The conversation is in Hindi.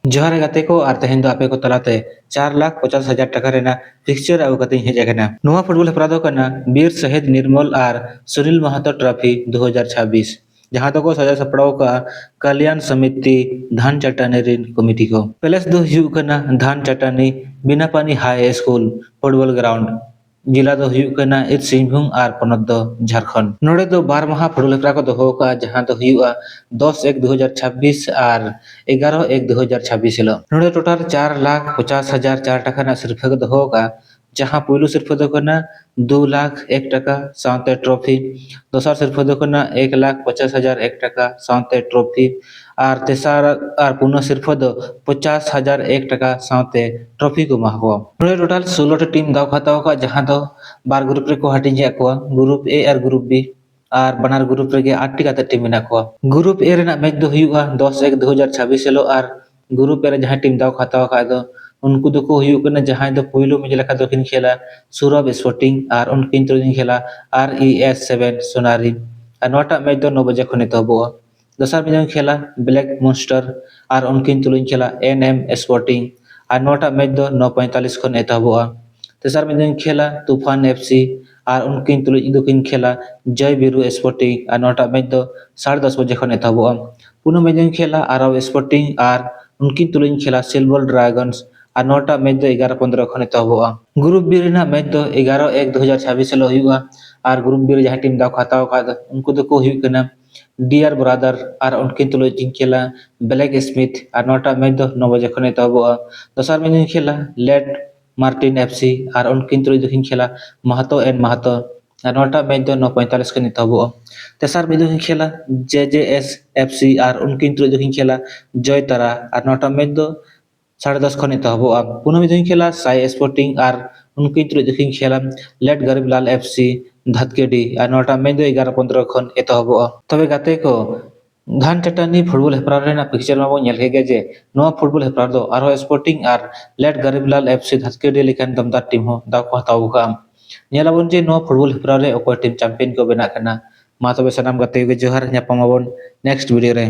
जोहार गाते को और तेहेन दो आपे को तलाते 4,50,000 टाका रेना फिक्सचर आगु कते हेज आकना नोआ फुटबॉल हेपरा दो कना बीर शहीद निर्मल और सुनील महतो ट्रॉफी 2026 जहां दो को सजा सपड़ाव का कल्याण समिति धान चट्टानी रिन कमिटी को प्लेस दो हुयु कना धान चट्टानी बिना पानी हाई स्कूल फुटबॉल ग्राउंड जिला दो हुयु कना इत सिंहभूम और पनत दो झारखंड नोड़े दो 12 माह फुटबॉल हेपरा को दोहो का जहां दो हुयुआ 10/1/2026 और 11/1/2026 हिलो नोड़े टोटल 4,50,000 4 टाका ना सिरफा को दोहो का जहां पुलु सिरफा दो कना 2,01,000 टाका साउते ट्रॉफी दोसर सिरफा दो कना 1,50,000 1 टाका साउते ट्रॉफी और तेसार और पुनः सिरफा दो 50,000 1 टाका साउते ट्रॉफी को माहको नोड़े टोटल 16 टीम दाव खाताव का जहां दो बार ग्रुप रे को हटिंग को ग्रुप ए और ग्रुप बी और बनार ग्रुप रे 8 टी काते टीम मेना को ग्रुप ए रेना मैच दो हुयुआ 10/1/2026 हिलो और ग्रुप ए रे जहां टीम दाव खाताव का दो उनको दो को हुयु कना जहां दो पहिलो मैच लेखा दो किन खेला सूरभ स्पोर्टिंग और उनकिन तो खेला RES 7 सोनारी और नोटा मैच दो 9 बजे खने तहबो दोसर मैच खेला ब्लैक मॉन्स्टर और उनकिन तुलुन खेला NM स्पोर्टिंग और नोटा मैच दो 9:45 खन एतहबो तेसर मैच खेला तूफान FC और उनकिन तुलुन दुकिन खेला जय बिरु स्पोर्टिंग और नोटा मैच दो 10:30 बजे खन एतहबो पुनो मैच खेला आरव स्पोर्टिंग और उनकिन तुलुन खेला सिल्वर ड्रैगन्स और नोटा मैच दो 11:15 खन एतहबो ग्रुप बी रेना मैच दो 11/1/2026 हिलो हुयुआ और ग्रुप बी रे जहां टीम दाव खाताव का उनको दो को हुयु कना डियर ब्रदर और उनकिन तुलुन खेला ब्लैक स्मिथ और नोटा मैच दो 9 बजे खन एतहबो दोसर मैच खेला लेट मार्टिन FC और उनकिन तुलुन खेला महतो एन महतो और नोटा मैच दो 9:45 खन एतहबो तेसर मैच खेला JJS FC और उनकिन तुलुन खेला जय तारा और नोटा मैच दो 10:30 खन एतहबो पुनः मैच खेला साई स्पोर्टिंग और उनकिन तुलुन खेला लेट गरीबलाल FC धतकेडी और नोटा मैच दो 11:15 खन एतहबो तबे गाते को धान चट्टानी फुटबॉल हेपरा रेना पिक्चर में बो नेल के जे नोआ फुटबॉल हेपरा दो आरो स्पोर्टिंग और लेट गरीबलाल FC धतकेडी लेखान दमदार टीम हो दाव को हताव का नेलाबन जे नोआ फुटबॉल हेपरा रे ओको टीम चैंपियन को बेना कना मा तबे सनाम गाते के जोहार न्यापामाबन नेक्स्ट वीडियो रे।